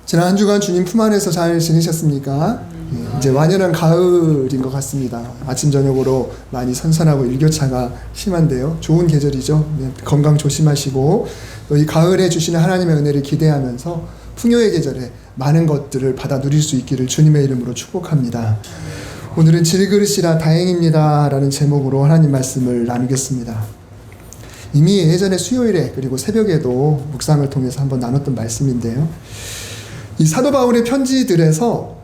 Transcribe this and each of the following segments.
지난 한 주간 주님 품 안에서 잘 지내셨습니까? 이제 완연한 가을인 것 같습니다. 아침 저녁으로 많이 선선하고 일교차가 심한데요. 좋은 계절이죠. 건강 조심하시고 또 이 가을에 주시는 하나님의 은혜를 기대하면서 풍요의 계절에 많은 것들을 받아 누릴 수 있기를 주님의 이름으로 축복합니다. 오늘은 질그릇이라 다행입니다 라는 제목으로 하나님 말씀을 나누겠습니다. 이미 예전에 수요일에 그리고 새벽에도 묵상을 통해서 한번 나눴던 말씀인데요. 이 사도 바울의 편지들에서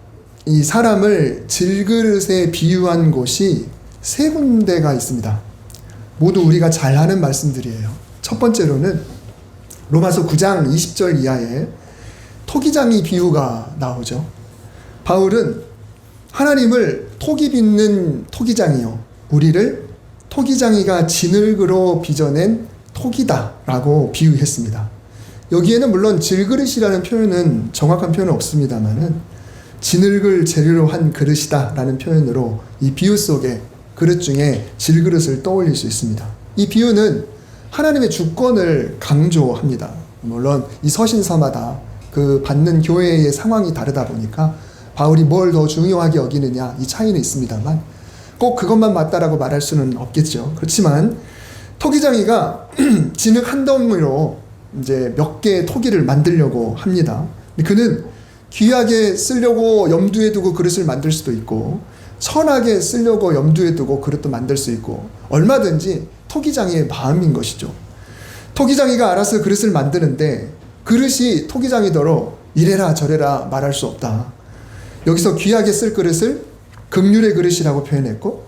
이 사람을 질그릇에 비유한 곳이 세 군데가 있습니다. 모두 우리가 잘 아는 말씀들이에요. 첫 번째로는 로마서 9장 20절 이하에 토기장이 비유가 나오죠. 바울은 하나님을 토기 빚는 토기장이요, 우리를 토기장이가 진흙으로 빚어낸 토기다 라고 비유했습니다. 여기에는 물론 질그릇이라는 표현은 정확한 표현은 없습니다만은 진흙을 재료로 한 그릇이다 라는 표현으로 이 비유 속에 그릇 중에 질그릇을 떠올릴 수 있습니다. 이 비유는 하나님의 주권을 강조합니다. 물론 이 서신서마다 그 받는 교회의 상황이 다르다 보니까 바울이 뭘 더 중요하게 여기느냐 이 차이는 있습니다만 꼭 그것만 맞다라고 말할 수는 없겠죠. 그렇지만 토기장이가 진흙 한 덩이로 이제 몇 개의 토기를 만들려고 합니다. 그는 귀하게 쓰려고 염두에 두고 그릇을 만들 수도 있고 선하게 쓰려고 염두에 두고 그릇도 만들 수 있고 얼마든지 토기장이의 마음인 것이죠. 토기장이가 알아서 그릇을 만드는데 그릇이 토기장이더러 이래라 저래라 말할 수 없다. 여기서 귀하게 쓸 그릇을 긍휼의 그릇이라고 표현했고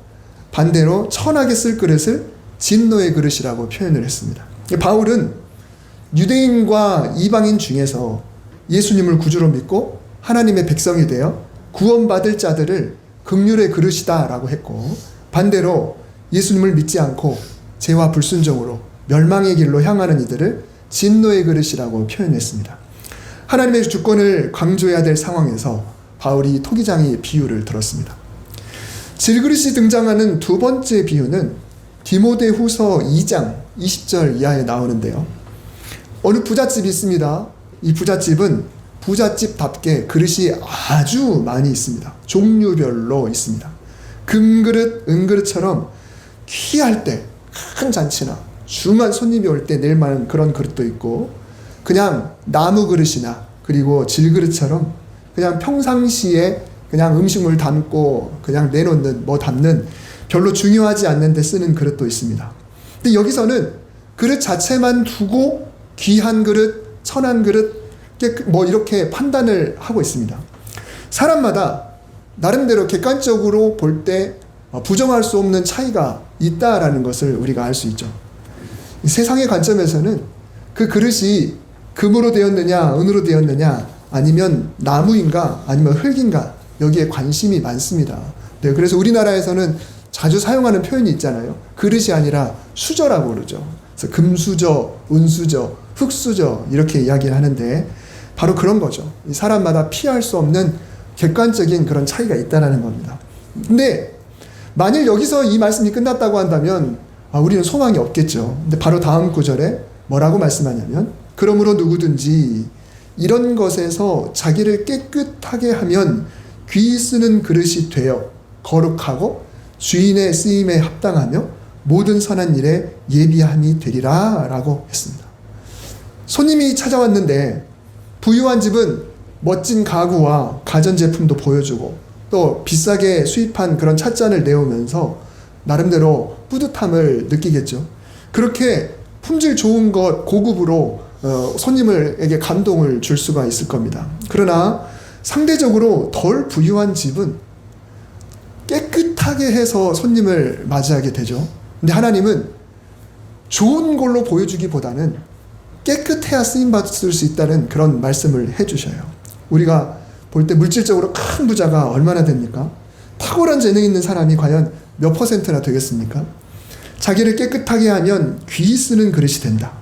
반대로 천하게 쓸 그릇을 진노의 그릇이라고 표현을 했습니다. 바울은 유대인과 이방인 중에서 예수님을 구주로 믿고 하나님의 백성이 되어 구원받을 자들을 긍휼의 그릇이다 라고 했고 반대로 예수님을 믿지 않고 죄와 불순종으로 멸망의 길로 향하는 이들을 진노의 그릇이라고 표현했습니다. 하나님의 주권을 강조해야 될 상황에서 바울이 토기장의 비유를 들었습니다. 질그릇이 등장하는 두 번째 비유는 디모데후서 2장 20절 이하에 나오는데요. 어느 부잣집이 있습니다. 이 부잣집은 부잣집답게 그릇이 아주 많이 있습니다. 종류별로 있습니다. 금그릇, 은그릇처럼 귀할 때 큰 잔치나 중한 손님이 올 때 낼 만한 그런 그릇도 있고 그냥 나무 그릇이나 그리고 질그릇처럼 그냥 평상시에 그냥 음식물 담고 그냥 내놓는 뭐 담는 별로 중요하지 않는 데 쓰는 그릇도 있습니다. 근데 여기서는 그릇 자체만 두고 귀한 그릇, 천한 그릇 뭐 이렇게 판단을 하고 있습니다. 사람마다 나름대로 객관적으로 볼 때 부정할 수 없는 차이가 있다라는 것을 우리가 알 수 있죠. 세상의 관점에서는 그 그릇이 금으로 되었느냐 은으로 되었느냐 아니면 나무인가 아니면 흙인가 여기에 관심이 많습니다. 네, 그래서 우리나라에서는 자주 사용하는 표현이 있잖아요. 그릇이 아니라 수저라고 그러죠. 그래서 금수저, 은수저, 흙수저 이렇게 이야기를 하는데 바로 그런 거죠. 이 사람마다 피할 수 없는 객관적인 그런 차이가 있다는 겁니다. 근데 만일 여기서 이 말씀이 끝났다고 한다면 우리는 소망이 없겠죠. 근데 바로 다음 구절에 뭐라고 말씀하냐면 그러므로 누구든지 이런 것에서 자기를 깨끗하게 하면 귀 쓰는 그릇이 되어 거룩하고 주인의 쓰임에 합당하며 모든 선한 일에 예비함이 되리라 라고 했습니다. 손님이 찾아왔는데 부유한 집은 멋진 가구와 가전제품도 보여주고 또 비싸게 수입한 그런 찻잔을 내오면서 나름대로 뿌듯함을 느끼겠죠. 그렇게 품질 좋은 것 고급으로 손님에게 감동을 줄 수가 있을 겁니다. 그러나 상대적으로 덜 부유한 집은 깨끗하게 해서 손님을 맞이하게 되죠. 근데 하나님은 좋은 걸로 보여주기보다는 깨끗해야 쓰임받을 수 있다는 그런 말씀을 해주셔요. 우리가 볼 때 물질적으로 큰 부자가 얼마나 됩니까? 탁월한 재능 있는 사람이 과연 몇 %나 되겠습니까? 자기를 깨끗하게 하면 귀 쓰는 그릇이 된다.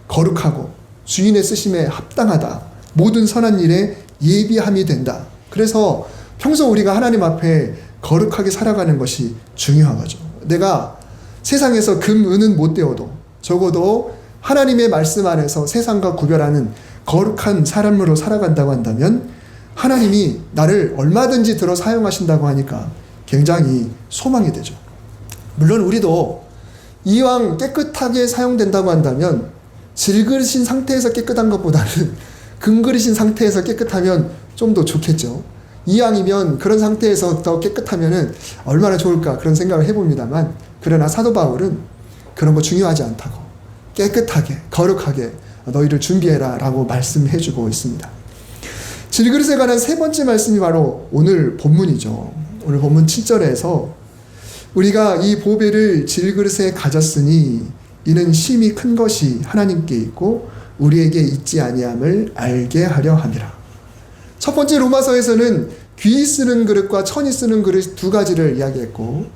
거룩하고 주인의 쓰심에 합당하다. 모든 선한 일에 예비함이 된다. 그래서 평소 우리가 하나님 앞에 거룩하게 살아가는 것이 중요한 거죠. 내가 세상에서 금, 은은 못 되어도 적어도 하나님의 말씀 안에서 세상과 구별하는 거룩한 사람으로 살아간다고 한다면 하나님이 나를 얼마든지 들어 사용하신다고 하니까 굉장히 소망이 되죠. 물론 우리도 이왕 깨끗하게 사용된다고 한다면 질그릇인 상태에서 깨끗한 것보다는 금그릇인 상태에서 깨끗하면 좀 더 좋겠죠. 이왕이면 그런 상태에서 더 깨끗하면 얼마나 좋을까 그런 생각을 해봅니다만, 그러나 사도 바울은 그런 거 중요하지 않다고 깨끗하게 거룩하게 너희를 준비해라 라고 말씀해주고 있습니다. 질그릇에 관한 세 번째 말씀이 바로 오늘 본문이죠. 오늘 본문 7절에서 우리가 이 보배를 질그릇에 가졌으니 이는 심히 큰 것이 하나님께 있고 우리에게 있지 아니함을 알게 하려 함이라. 첫 번째 로마서에서는 귀 쓰는 그릇과 천이 쓰는 그릇 두 가지를 이야기했고,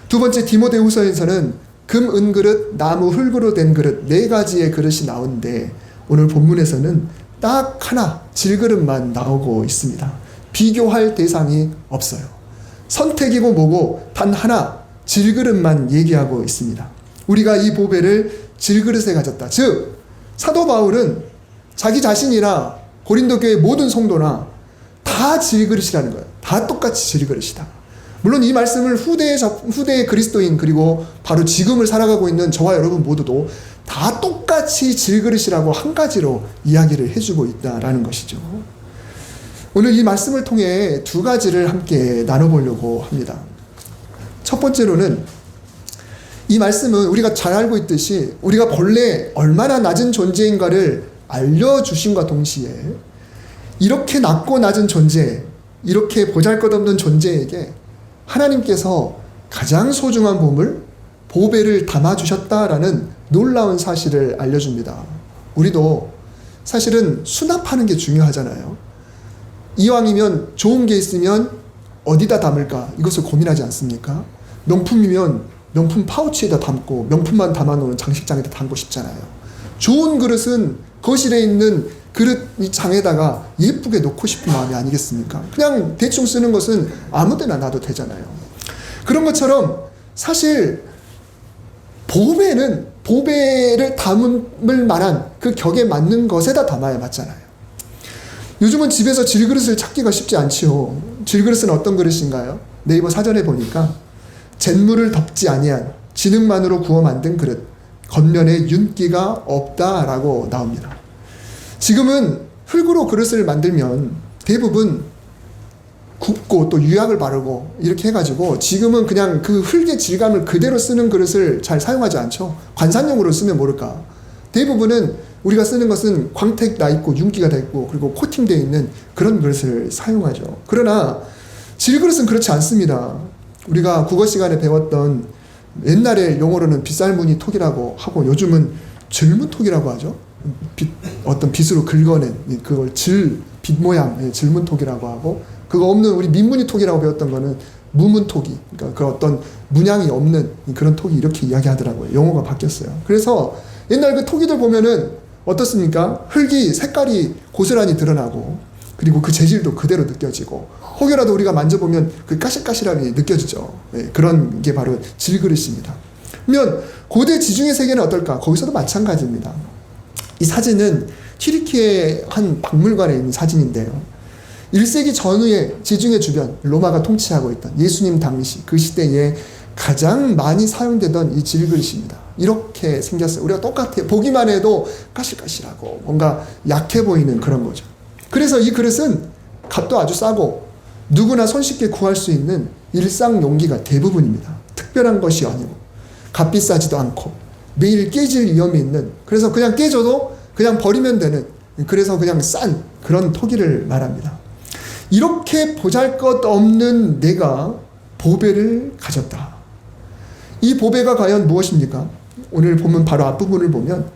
두 번째 디모데후서에서는 금, 은 그릇, 나무, 흙으로 된 그릇 네 가지의 그릇이 나오는데 오늘 본문에서는 딱 하나 질그릇만 나오고 있습니다. 비교할 대상이 없어요. 선택이고 뭐고 단 하나 질그릇만 얘기하고 있습니다. 우리가 이 보배를 질그릇에 가졌다. 즉 사도 바울은 자기 자신이나 고린도 교회 모든 성도나 다 질그릇이라는 거예요. 다 똑같이 질그릇이다. 물론 이 말씀을 후대의 그리스도인 그리고 바로 지금을 살아가고 있는 저와 여러분 모두도 다 똑같이 질그릇이라고 한 가지로 이야기를 해주고 있다라는 것이죠. 오늘 이 말씀을 통해 두 가지를 함께 나눠보려고 합니다. 첫 번째로는 이 말씀은 우리가 잘 알고 있듯이 우리가 본래 얼마나 낮은 존재인가를 알려주심과 동시에 이렇게 낮고 낮은 존재, 이렇게 보잘것없는 존재에게 하나님께서 가장 소중한 보배를 담아주셨다라는 놀라운 사실을 알려줍니다. 우리도 사실은 수납하는 게 중요하잖아요. 이왕이면 좋은 게 있으면 어디다 담을까 이것을 고민하지 않습니까? 명품이면 명품 파우치에다 담고 명품만 담아놓은 장식장에다 담고 싶잖아요. 좋은 그릇은 거실에 있는 그릇 장에다가 예쁘게 놓고 싶은 마음이 아니겠습니까? 그냥 대충 쓰는 것은 아무 데나 놔도 되잖아요. 그런 것처럼 사실 보배를 담을 만한 그 격에 맞는 것에다 담아야 맞잖아요. 요즘은 집에서 질그릇을 찾기가 쉽지 않지요. 질그릇은 어떤 그릇인가요? 네이버 사전에 보니까 잿물을 덮지 아니한 진흙만으로 구워 만든 그릇, 겉면에 윤기가 없다라고 나옵니다. 지금은 흙으로 그릇을 만들면 대부분 굽고 또 유약을 바르고 이렇게 해가지고 지금은 그냥 그 흙의 질감을 그대로 쓰는 그릇을 잘 사용하지 않죠. 관상용으로 쓰면 모를까. 대부분은 우리가 쓰는 것은 광택 나 있고 윤기가 다 있고 그리고 코팅되어 있는 그런 그릇을 사용하죠. 그러나 질그릇은 그렇지 않습니다. 우리가 국어 시간에 배웠던 옛날에 용어로는 빗살무늬 톡이라고 하고 요즘은 질문톡이라고 하죠. 어떤 빗으로 긁어낸 그걸 빗 모양 질문톡이라고 하고, 그거 없는 우리 민무늬 톡이라고 배웠던 거는 무문톡이, 그러니까 그 어떤 문양이 없는 그런 톡이 이렇게 이야기하더라고요. 용어가 바뀌었어요. 그래서 옛날 그 톡이들 보면은 어떻습니까? 흙이 색깔이 고스란히 드러나고 그리고 그 재질도 그대로 느껴지고 혹여라도 우리가 만져보면 그 까실까실함이 느껴지죠. 네, 그런 게 바로 질그릇입니다. 그러면 고대 지중해 세계는 어떨까? 거기서도 마찬가지입니다. 이 사진은 튀르키예 한 박물관에 있는 사진인데요. 1세기 전후에 지중해 주변 로마가 통치하고 있던 예수님 당시 그 시대에 가장 많이 사용되던 이 질그릇입니다. 이렇게 생겼어요. 우리가 똑같아요. 보기만 해도 까실까실하고 뭔가 약해 보이는 그런 거죠. 그래서 이 그릇은 값도 아주 싸고 누구나 손쉽게 구할 수 있는 일상 용기가 대부분입니다. 특별한 것이 아니고 값비싸지도 않고 매일 깨질 위험이 있는, 그래서 그냥 깨져도 그냥 버리면 되는, 그래서 그냥 싼 그런 토기를 말합니다. 이렇게 보잘것없는 내가 보배를 가졌다. 이 보배가 과연 무엇입니까? 오늘 보면 바로 앞부분을 보면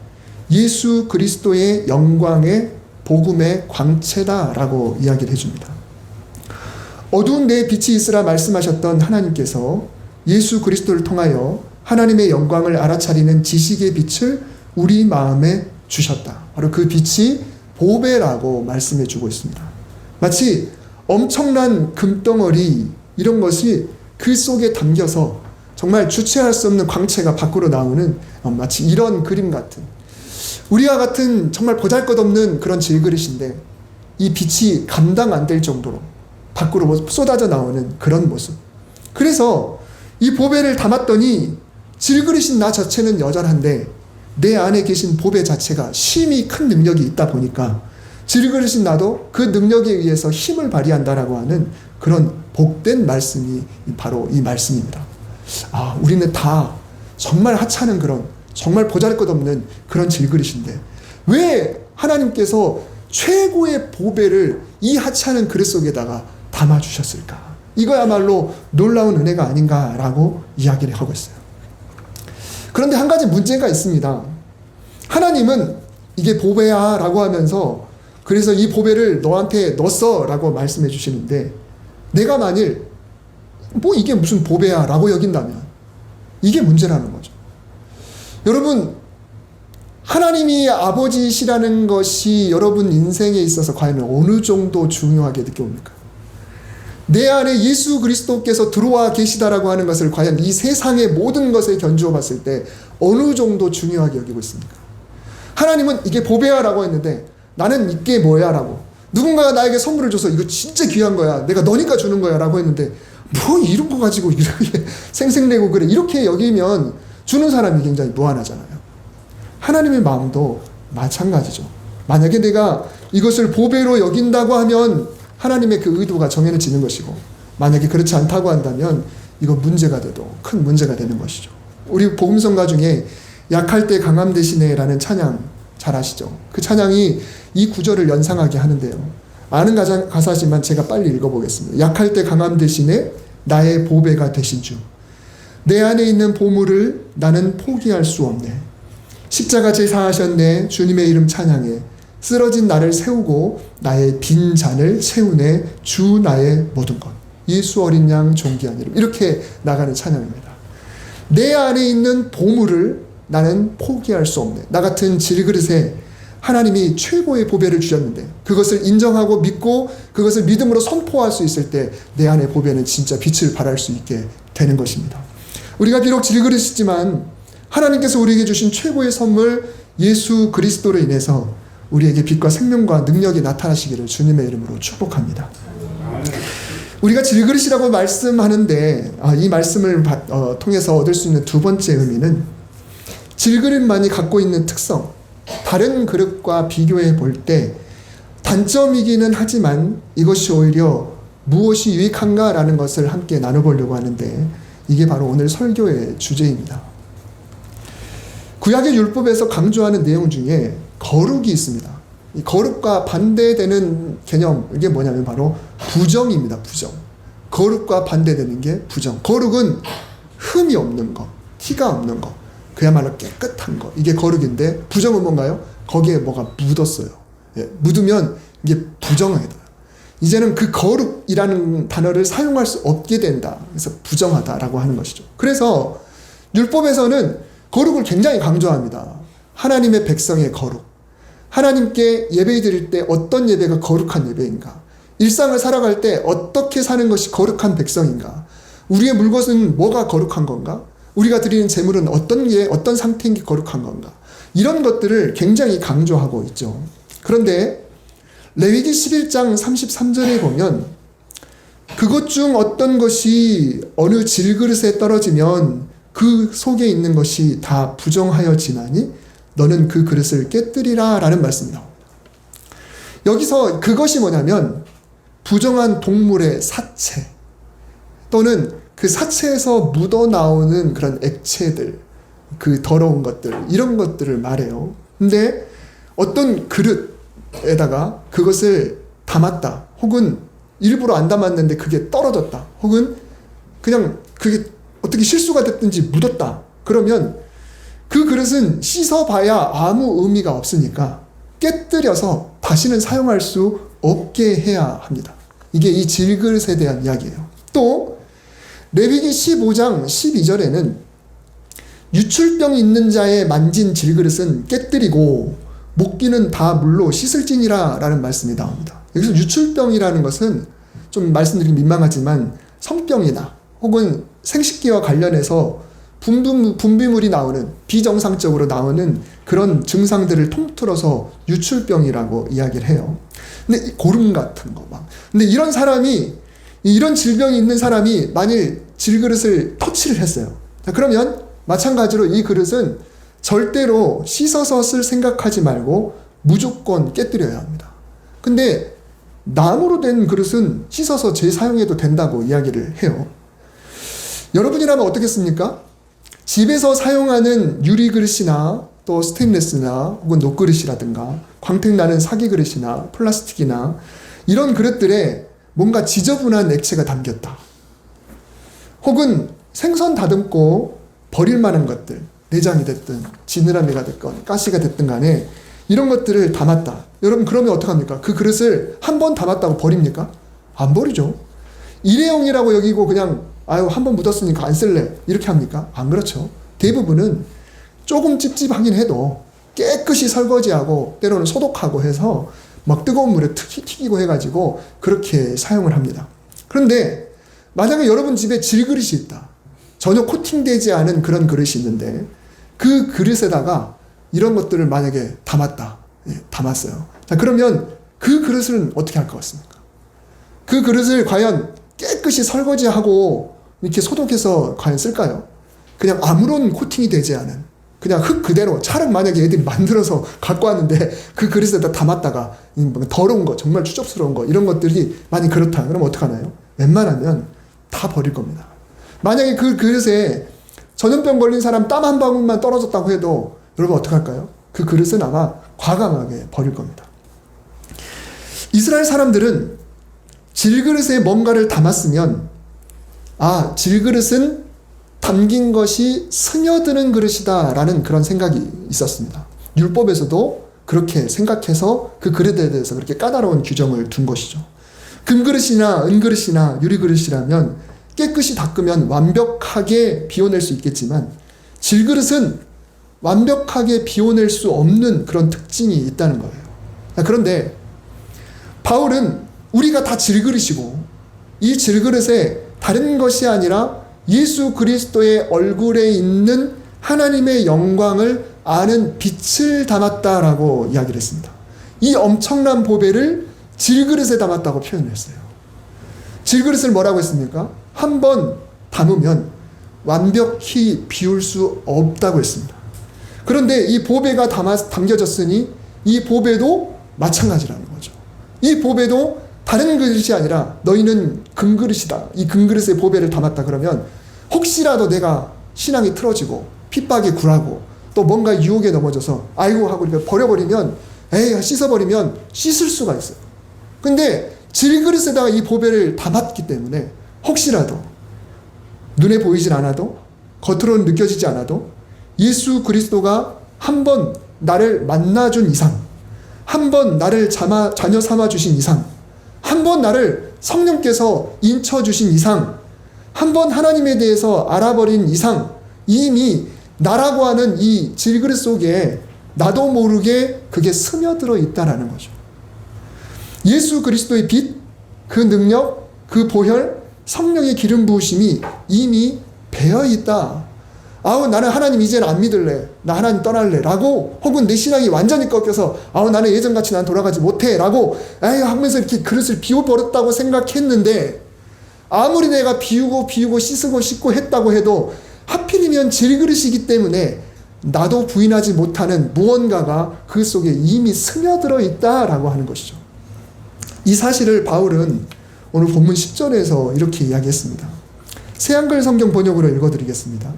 예수 그리스도의 영광의 복음의 광채다라고 이야기를 해줍니다. 어두운 내 빛이 있으라 말씀하셨던 하나님께서 예수 그리스도를 통하여 하나님의 영광을 알아차리는 지식의 빛을 우리 마음에 주셨다. 바로 그 빛이 보배라고 말씀해 주고 있습니다. 마치 엄청난 금덩어리 이런 것이 그 속에 담겨서 정말 주체할 수 없는 광채가 밖으로 나오는 마치 이런 그림 같은, 우리와 같은 정말 보잘것없는 그런 질그릇인데 이 빛이 감당 안 될 정도로 밖으로 쏟아져 나오는 그런 모습. 그래서 이 보배를 담았더니 질그릇인 나 자체는 여전한데 내 안에 계신 보배 자체가 심히 큰 능력이 있다 보니까 질그릇인 나도 그 능력에 의해서 힘을 발휘한다라고 하는 그런 복된 말씀이 바로 이 말씀입니다. 우리는 다 정말 하찮은 그런 정말 보잘것없는 그런 질그릇인데 왜 하나님께서 최고의 보배를 이 하찮은 그릇 속에다가 담아주셨을까? 이거야말로 놀라운 은혜가 아닌가라고 이야기를 하고 있어요. 그런데 한 가지 문제가 있습니다. 하나님은 이게 보배야 라고 하면서 그래서 이 보배를 너한테 넣었어 라고 말씀해 주시는데 내가 만일 이게 무슨 보배야 라고 여긴다면 이게 문제라는 거죠. 여러분, 하나님이 아버지시라는 것이 여러분 인생에 있어서 과연 어느 정도 중요하게 느껴옵니까? 내 안에 예수 그리스도께서 들어와 계시다라고 하는 것을 과연 이 세상의 모든 것에 견주어 봤을 때 어느 정도 중요하게 여기고 있습니까? 하나님은 이게 보배야라고 했는데 나는 이게 뭐야 라고 누군가가 나에게 선물을 줘서 이거 진짜 귀한 거야 내가 너니까 주는 거야 라고 했는데 이런 거 가지고 이렇게 생색내고 그래 이렇게 여기면 주는 사람이 굉장히 무한하잖아요. 하나님의 마음도 마찬가지죠. 만약에 내가 이것을 보배로 여긴다고 하면 하나님의 그 의도가 정해지는 것이고 만약에 그렇지 않다고 한다면 이거 문제가 돼도 큰 문제가 되는 것이죠. 우리 복음성가 중에 약할 때 강함 대신에 라는 찬양 잘 아시죠? 그 찬양이 이 구절을 연상하게 하는데요. 아는 가사지만 제가 빨리 읽어보겠습니다. 약할 때 강함 대신에 나의 보배가 되신 주 내 안에 있는 보물을 나는 포기할 수 없네. 십자가 제사하셨네. 주님의 이름 찬양해. 쓰러진 나를 세우고 나의 빈 잔을 채우네. 주 나의 모든 것. 예수 어린 양 존귀한 이름. 이렇게 나가는 찬양입니다. 내 안에 있는 보물을 나는 포기할 수 없네. 나 같은 질그릇에 하나님이 최고의 보배를 주셨는데 그것을 인정하고 믿고 그것을 믿음으로 선포할 수 있을 때 내 안의 보배는 진짜 빛을 발할 수 있게 되는 것입니다. 우리가 비록 질그릇이지만 하나님께서 우리에게 주신 최고의 선물 예수 그리스도로 인해서 우리에게 빛과 생명과 능력이 나타나시기를 주님의 이름으로 축복합니다. 우리가 질그릇이라고 말씀하는데 이 말씀을 통해서 얻을 수 있는 두 번째 의미는 질그릇만이 갖고 있는 특성, 다른 그릇과 비교해 볼 때 단점이기는 하지만 이것이 오히려 무엇이 유익한가라는 것을 함께 나눠보려고 하는데 이게 바로 오늘 설교의 주제입니다. 구약의 율법에서 강조하는 내용 중에 거룩이 있습니다. 이 거룩과 반대되는 개념, 이게 뭐냐면 바로 부정입니다. 부정. 거룩과 반대되는 게 부정. 거룩은 흠이 없는 거, 티가 없는 거, 그야말로 깨끗한 거. 이게 거룩인데 부정은 뭔가요? 거기에 뭐가 묻었어요. 묻으면 이게 부정하다. 이제는 그 거룩이라는 단어를 사용할 수 없게 된다. 그래서 부정하다라고 하는 것이죠. 그래서 율법에서는 거룩을 굉장히 강조합니다. 하나님의 백성의 거룩. 하나님께 예배 드릴 때 어떤 예배가 거룩한 예배인가? 일상을 살아갈 때 어떻게 사는 것이 거룩한 백성인가? 우리의 물것은 뭐가 거룩한 건가? 우리가 드리는 재물은 어떤 상태인 게 거룩한 건가? 이런 것들을 굉장히 강조하고 있죠. 그런데 레위기 11장 33절에 보면 그것 중 어떤 것이 어느 질그릇에 떨어지면 그 속에 있는 것이 다 부정하여지나니 너는 그 그릇을 깨뜨리라 라는 말씀이 나옵니다. 여기서 그것이 뭐냐면 부정한 동물의 사체 또는 그 사체에서 묻어나오는 그런 액체들, 그 더러운 것들, 이런 것들을 말해요. 근데 어떤 그릇에다가 그것을 담았다, 혹은 일부러 안 담았는데 그게 떨어졌다, 혹은 그냥 그게 어떻게 실수가 됐든지 묻었다. 그러면 그 그릇은 씻어봐야 아무 의미가 없으니까 깨뜨려서 다시는 사용할 수 없게 해야 합니다. 이게 이 질그릇에 대한 이야기예요. 또 레위기 15장 12절에는 유출병 있는 자의 만진 질그릇은 깨뜨리고 목기는 다 물로 씻을지니라 라는 말씀이 나옵니다. 여기서 유출병이라는 것은 좀 말씀드리기 민망하지만 성병이나 혹은 생식기와 관련해서 분비물이 나오는, 비정상적으로 나오는 그런 증상들을 통틀어서 유출병이라고 이야기를 해요. 근데 고름 같은 거 막. 근데 이런 사람이, 이런 질병이 있는 사람이 만일 질그릇을 터치를 했어요. 자, 그러면 마찬가지로 이 그릇은 절대로 씻어서 쓸 생각하지 말고 무조건 깨뜨려야 합니다. 근데 나무로 된 그릇은 씻어서 재사용해도 된다고 이야기를 해요. 여러분이라면 어떻겠습니까? 집에서 사용하는 유리 그릇이나 또 스테인레스나 혹은 녹그릇이라든가 광택나는 사기 그릇이나 플라스틱이나 이런 그릇들에 뭔가 지저분한 액체가 담겼다. 혹은 생선 다듬고 버릴 만한 것들, 내장이 됐든 지느러미가 됐건 가시가 됐든 간에 이런 것들을 담았다. 여러분 그러면 어떡합니까? 그 그릇을 한 번 담았다고 버립니까? 안 버리죠. 일회용이라고 여기고 그냥 아유 한 번 묻었으니까 안 쓸래 이렇게 합니까? 안 그렇죠. 대부분은 조금 찝찝하긴 해도 깨끗이 설거지하고 때로는 소독하고 해서 막 뜨거운 물에 튀기고 해가지고 그렇게 사용을 합니다. 그런데 만약에 여러분 집에 질그릇이 있다. 전혀 코팅되지 않은 그런 그릇이 있는데 그 그릇에다가 이런 것들을 만약에 담았다. 예, 담았어요. 자, 그러면 그 그릇은 어떻게 할 것 같습니까? 그 그릇을 과연 깨끗이 설거지하고 이렇게 소독해서 과연 쓸까요? 그냥 아무런 코팅이 되지 않은 그냥 흙 그대로 찰흙 만약에 애들이 만들어서 갖고 왔는데 그 그릇에다 담았다가 더러운 거 정말 추접스러운 거 이런 것들이 만약 그렇다 그러면 어떡하나요? 웬만하면 다 버릴 겁니다. 만약에 그 그릇에 전염병 걸린 사람 땀 한 방울만 떨어졌다고 해도 여러분 어떡할까요? 그 그릇은 아마 과감하게 버릴 겁니다. 이스라엘 사람들은 질그릇에 뭔가를 담았으면 아, 질그릇은 담긴 것이 스며드는 그릇이다 라는 그런 생각이 있었습니다. 율법에서도 그렇게 생각해서 그 그릇에 대해서 그렇게 까다로운 규정을 둔 것이죠. 금그릇이나 은그릇이나 유리그릇이라면 깨끗이 닦으면 완벽하게 비워낼 수 있겠지만 질그릇은 완벽하게 비워낼 수 없는 그런 특징이 있다는 거예요. 그런데 바울은 우리가 다 질그릇이고 이 질그릇에 다른 것이 아니라 예수 그리스도의 얼굴에 있는 하나님의 영광을 아는 빛을 담았다라고 이야기를 했습니다. 이 엄청난 보배를 질그릇에 담았다고 표현했어요. 질그릇을 뭐라고 했습니까? 한번 담으면 완벽히 비울 수 없다고 했습니다. 그런데 이 보배가 담겨졌으니 이 보배도 마찬가지라는 거죠. 이 보배도 다른 그릇이 아니라 너희는 금그릇이다. 이 금그릇에 보배를 담았다 그러면 혹시라도 내가 신앙이 틀어지고 핍박에 굴하고 또 뭔가 유혹에 넘어져서 아이고 하고 이렇게 버려버리면 에이 씻어버리면 씻을 수가 있어요. 근데 질그릇에다가 이 보배를 담았기 때문에 혹시라도 눈에 보이진 않아도 겉으로는 느껴지지 않아도 예수 그리스도가 한번 나를 만나준 이상 한번 나를 자녀 삼아주신 이상 한번 나를 성령께서 인쳐주신 이상 한번 하나님에 대해서 알아버린 이상 이미 나라고 하는 이 질그릇 속에 나도 모르게 그게 스며들어 있다라는 거죠. 예수 그리스도의 빛, 그 능력, 그 보혈, 성령의 기름 부으심이 이미 배어 있다. 아우 나는 하나님 이제는 안 믿을래. 나 하나님 떠날래. 라고 혹은 내 신앙이 완전히 꺾여서 아우 나는 예전같이 난 돌아가지 못해. 라고 에이 하면서 이렇게 그릇을 비워버렸다고 생각했는데 아무리 내가 비우고 씻고 했다고 해도 하필이면 질그릇이기 때문에 나도 부인하지 못하는 무언가가 그 속에 이미 스며들어 있다라고 하는 것이죠. 이 사실을 바울은 오늘 본문 10절에서 이렇게 이야기했습니다. 새한글 성경 번역으로 읽어드리겠습니다.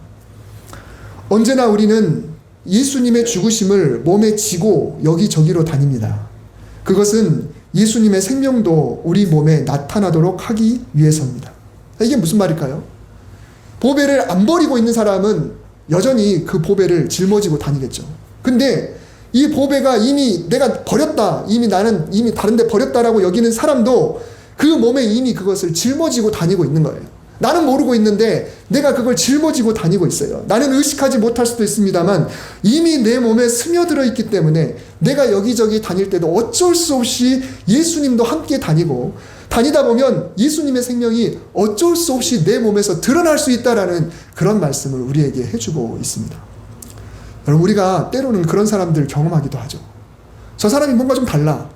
언제나 우리는 예수님의 죽으심을 몸에 지고 여기저기로 다닙니다. 그것은 예수님의 생명도 우리 몸에 나타나도록 하기 위해서입니다. 이게 무슨 말일까요? 보배를 안 버리고 있는 사람은 여전히 그 보배를 짊어지고 다니겠죠. 근데 이 보배가 이미 내가 버렸다, 나는 이미 다른 데 버렸다라고 여기는 사람도 그 몸에 이미 그것을 짊어지고 다니고 있는 거예요. 나는 모르고 있는데 내가 그걸 짊어지고 다니고 있어요. 나는 의식하지 못할 수도 있습니다만 이미 내 몸에 스며들어 있기 때문에 내가 여기저기 다닐 때도 어쩔 수 없이 예수님도 함께 다니고 다니다 보면 예수님의 생명이 어쩔 수 없이 내 몸에서 드러날 수 있다라는 그런 말씀을 우리에게 해주고 있습니다. 여러분, 우리가 때로는 그런 사람들 경험하기도 하죠. 저 사람이 뭔가 좀 달라.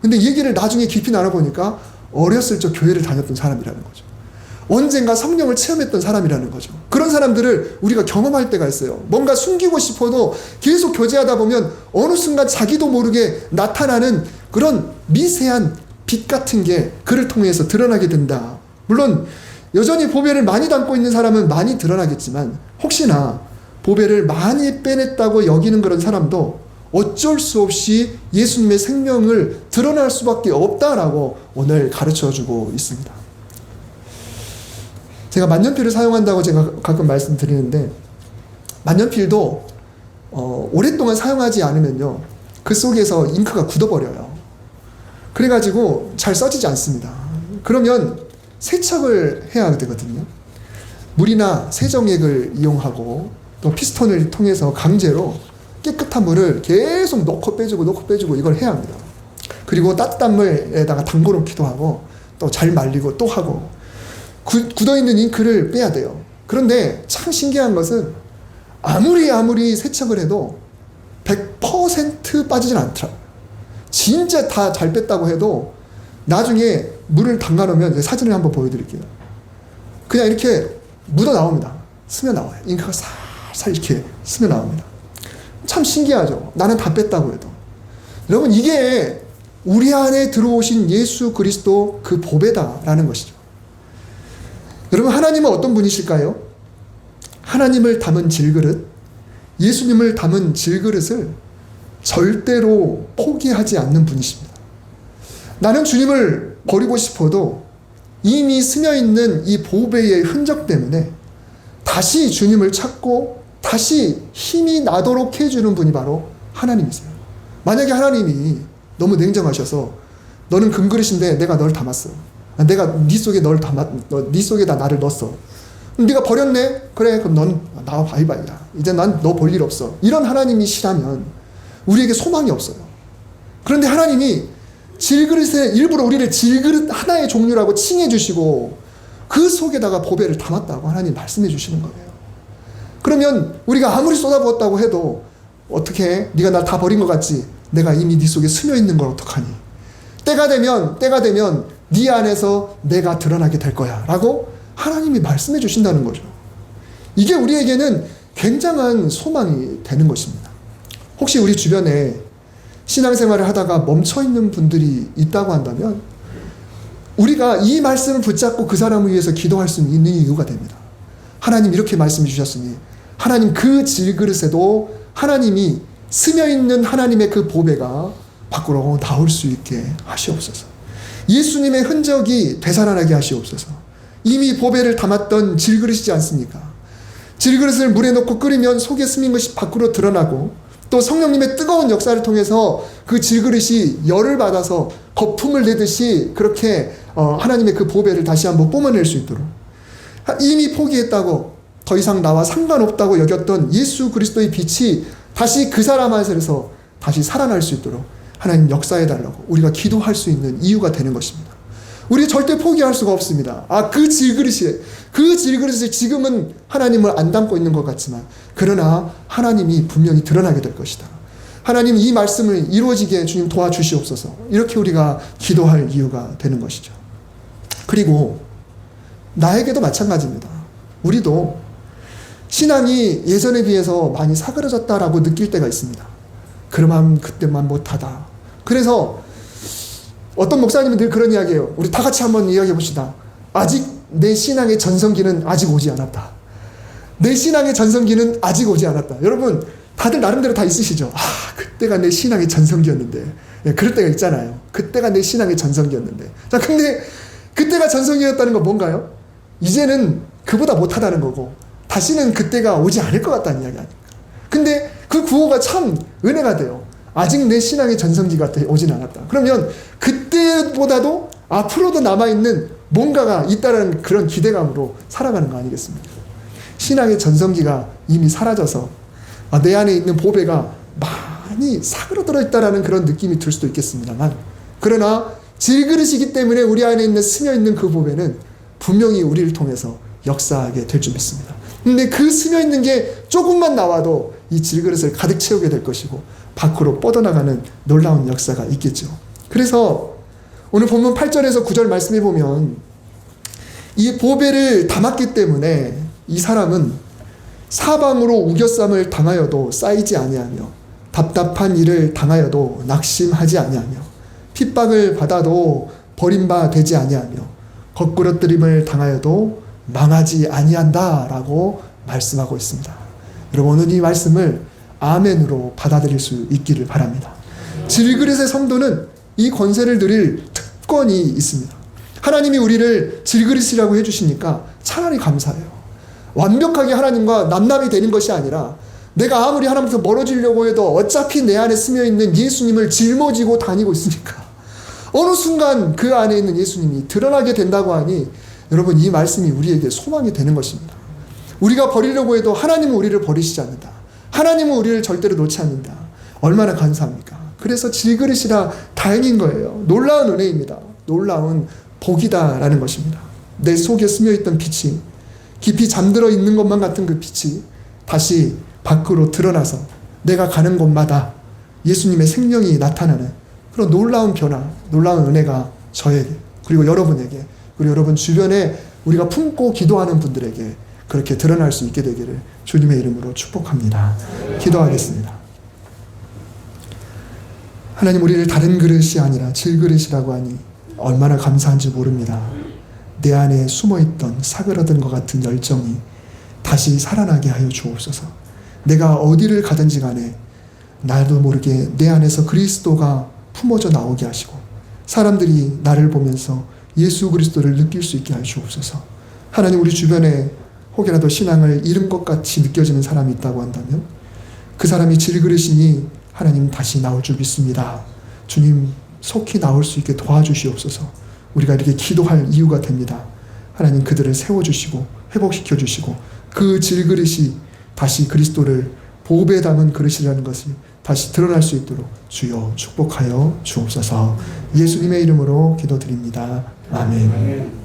근데 얘기를 나중에 깊이 나눠보니까 어렸을 적 교회를 다녔던 사람이라는 거죠. 언젠가 성령을 체험했던 사람이라는 거죠. 그런 사람들을 우리가 경험할 때가 있어요. 뭔가 숨기고 싶어도 계속 교제하다 보면 어느 순간 자기도 모르게 나타나는 그런 미세한 빛 같은 게 그를 통해서 드러나게 된다. 물론 여전히 보배를 많이 담고 있는 사람은 많이 드러나겠지만 혹시나 보배를 많이 빼냈다고 여기는 그런 사람도 어쩔 수 없이 예수님의 생명을 드러날 수밖에 없다라고 오늘 가르쳐주고 있습니다. 제가 만년필을 사용한다고 제가 가끔 말씀드리는데, 만년필도 오랫동안 사용하지 않으면요, 그 속에서 잉크가 굳어버려요. 그래가지고 잘 써지지 않습니다. 그러면 세척을 해야 되거든요. 물이나 세정액을 이용하고 또 피스톤을 통해서 강제로 깨끗한 물을 계속 넣고 빼주고 이걸 해야 합니다. 그리고 따뜻한 물에다가 담궈 놓기도 하고 또 잘 말리고 또 하고 굳어있는 잉크를 빼야 돼요. 그런데 참 신기한 것은 아무리 세척을 해도 100% 빠지진 않더라고요. 진짜 다 잘 뺐다고 해도 나중에 물을 담가 놓으면 사진을 한번 보여드릴게요. 그냥 이렇게 묻어 나옵니다. 스며 나와요. 잉크가 살살 이렇게 스며 나옵니다. 참 신기하죠. 나는 다 뺐다고 해도. 여러분, 이게 우리 안에 들어오신 예수 그리스도 그 보배다라는 것이죠. 여러분, 하나님은 어떤 분이실까요? 하나님을 담은 질그릇, 예수님을 담은 질그릇을 절대로 포기하지 않는 분이십니다. 나는 주님을 버리고 싶어도 이미 스며있는 이 보배의 흔적 때문에 다시 주님을 찾고 다시 힘이 나도록 해주는 분이 바로 하나님이세요. 만약에 하나님이 너무 냉정하셔서 너는 금그릇인데 내가 널 담았어. 내가 네 속에 네 속에다 나를 넣었어. 네가 버렸네? 그래, 그럼 넌 나와 바이바이야. 이제 난 너 볼 일 없어. 이런 하나님이시라면 우리에게 소망이 없어요. 그런데 하나님이 질그릇에 일부러 우리를 질그릇 하나의 종류라고 칭해 주시고 그 속에다가 보배를 담았다고 하나님 말씀해 주시는 거예요. 그러면 우리가 아무리 쏟아부었다고 해도 어떻게 네가 날 다 버린 것 같지? 내가 이미 네 속에 스며 있는 걸 어떡하니? 때가 되면 네 안에서 내가 드러나게 될 거야 라고 하나님이 말씀해 주신다는 거죠. 이게 우리에게는 굉장한 소망이 되는 것입니다. 혹시 우리 주변에 신앙생활을 하다가 멈춰있는 분들이 있다고 한다면 우리가 이 말씀을 붙잡고 그 사람을 위해서 기도할 수 있는 이유가 됩니다. 하나님 이렇게 말씀해 주셨으니 하나님 그 질그릇에도 하나님이 스며있는 하나님의 그 보배가 밖으로 나올 수 있게 하시옵소서. 예수님의 흔적이 되살아나게 하시옵소서. 이미 보배를 담았던 질그릇이지 않습니까? 질그릇을 물에 넣고 끓이면 속에 스민 것이 밖으로 드러나고 또 성령님의 뜨거운 역사를 통해서 그 질그릇이 열을 받아서 거품을 내듯이 그렇게 하나님의 그 보배를 다시 한번 뿜어낼 수 있도록 이미 포기했다고 더 이상 나와 상관없다고 여겼던 예수 그리스도의 빛이 다시 그 사람 안에서 다시 살아날 수 있도록 하나님 역사해달라고 우리가 기도할 수 있는 이유가 되는 것입니다. 우리 절대 포기할 수가 없습니다. 그 질그릇이 지금은 하나님을 안 담고 있는 것 같지만 그러나 하나님이 분명히 드러나게 될 것이다. 하나님 이 말씀을 이루어지게 주님 도와주시옵소서. 이렇게 우리가 기도할 이유가 되는 것이죠. 그리고 나에게도 마찬가지입니다. 우리도 신앙이 예전에 비해서 많이 사그러졌다라고 느낄 때가 있습니다. 그러면 그때만 못하다. 그래서 어떤 목사님은 늘 그런 이야기해요. 우리 다 같이 한번 이야기해 봅시다. 아직 내 신앙의 전성기는 아직 오지 않았다. 내 신앙의 전성기는 아직 오지 않았다. 여러분 다들 나름대로 다 있으시죠? 그때가 내 신앙의 전성기였는데. 그럴 때가 있잖아요. 그때가 내 신앙의 전성기였는데. 자, 근데 그때가 전성기였다는 건 뭔가요? 이제는 그보다 못하다는 거고 다시는 그때가 오지 않을 것 같다는 이야기 아닙니까? 근데 그 구호가 참 은혜가 돼요. 아직 내 신앙의 전성기가 오진 않았다. 그러면 그때보다도 앞으로도 남아있는 뭔가가 있다는 그런 기대감으로 살아가는 거 아니겠습니까? 신앙의 전성기가 이미 사라져서 내 안에 있는 보배가 많이 사그러들어 있다는 그런 느낌이 들 수도 있겠습니다만 그러나 질그릇이기 때문에 우리 안에 있는 스며있는 그 보배는 분명히 우리를 통해서 역사하게 될 줄 믿습니다. 근데 그 스며있는 게 조금만 나와도 이 질그릇을 가득 채우게 될 것이고 밖으로 뻗어나가는 놀라운 역사가 있겠죠. 그래서 오늘 본문 8절에서 9절 말씀해 보면 이 보배를 담았기 때문에 이 사람은 사방으로 우겨쌈을 당하여도 쌓이지 아니하며 답답한 일을 당하여도 낙심하지 아니하며 핍박을 받아도 버림받지 아니하며 거꾸러뜨림을 당하여도 망하지 아니한다라고 말씀하고 있습니다. 여러분 오늘 이 말씀을 아멘으로 받아들일 수 있기를 바랍니다. 질그릇의 성도는 이 권세를 누릴 특권이 있습니다. 하나님이 우리를 질그릇이라고 해주시니까 차라리 감사해요. 완벽하게 하나님과 남남이 되는 것이 아니라 내가 아무리 하나님께서 멀어지려고 해도 어차피 내 안에 스며있는 예수님을 짊어지고 다니고 있으니까 어느 순간 그 안에 있는 예수님이 드러나게 된다고 하니 여러분 이 말씀이 우리에게 소망이 되는 것입니다. 우리가 버리려고 해도 하나님은 우리를 버리시지 않는다. 하나님은 우리를 절대로 놓지 않는다. 얼마나 감사합니까? 그래서 질그릇이라 다행인 거예요. 놀라운 은혜입니다. 놀라운 복이다라는 것입니다. 내 속에 스며있던 빛이 깊이 잠들어 있는 것만 같은 그 빛이 다시 밖으로 드러나서 내가 가는 곳마다 예수님의 생명이 나타나는 그런 놀라운 변화, 놀라운 은혜가 저에게 그리고 여러분에게 그리고 여러분 주변에 우리가 품고 기도하는 분들에게 그렇게 드러날 수 있게 되기를 주님의 이름으로 축복합니다. 기도하겠습니다. 하나님 우리를 다른 그릇이 아니라 질그릇이라고 하니 얼마나 감사한지 모릅니다. 내 안에 숨어있던 사그라든 것 같은 열정이 다시 살아나게 하여 주옵소서. 내가 어디를 가든지 간에 나도 모르게 내 안에서 그리스도가 품어져 나오게 하시고 사람들이 나를 보면서 예수 그리스도를 느낄 수 있게 하여 주옵소서. 하나님 우리 주변에 혹여라도 신앙을 잃은 것 같이 느껴지는 사람이 있다고 한다면 그 사람이 질그릇이니 하나님 다시 나올 줄 믿습니다. 주님 속히 나올 수 있게 도와주시옵소서. 우리가 이렇게 기도할 이유가 됩니다. 하나님 그들을 세워주시고 회복시켜주시고 그 질그릇이 다시 그리스도를 보배에 담은 그릇이라는 것이 다시 드러날 수 있도록 주여 축복하여 주옵소서. 예수님의 이름으로 기도드립니다. 아멘.